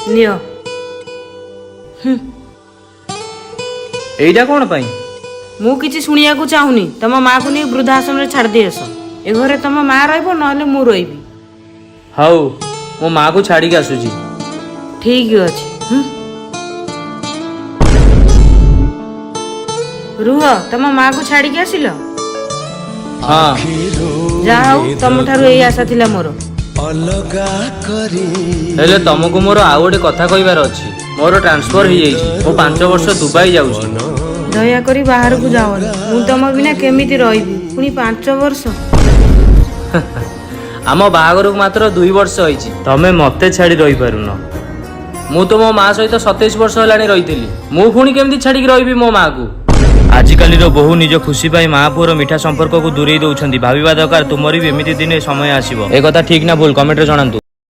Neo एइटा कोन पाई मु किछि सुनिया को चाहुनी तम माँ को नहीं वृद्धाश्रम रे छाड़ दिए ए घरे तम माँ रहबो नहले मु रहिबी। हाउ मो माँ को छाड़ी के आसुची। ठीक अछि। रुह तम माँ को छाड़ी के आसिल। हाँ जाऊ तम ठारू एई आशा थिला मोर। हेले तुमको मोर आउ गोटे कथा कहबार अछि। मोर ट्रांसफर हो जाइछि। मो 5 वर्ष दुबई जाउछि। दया करी बाहर को जाओनी मु तम बिना केमिति रहिबी पुनी 5 वर्ष। आम बाहागर को मात्र 2 वर्ष होइछि। तमे मते छाड़ी रहि पारुन। मु तो मो माँ सहित 27 वर्ष हेलानी रहितली। मु पुणी केमिति छाड़ी रहिबी मो माँ को। आजिकाली बहु निज खुशी पाई माँ पुअर मीठा संपर्क को दूरेई दौरान भाविबा दरकार तुमरी भी एमती दिने समय आसीबो। ए कथा ठीक ना भूल कमेंट रे जणांतु।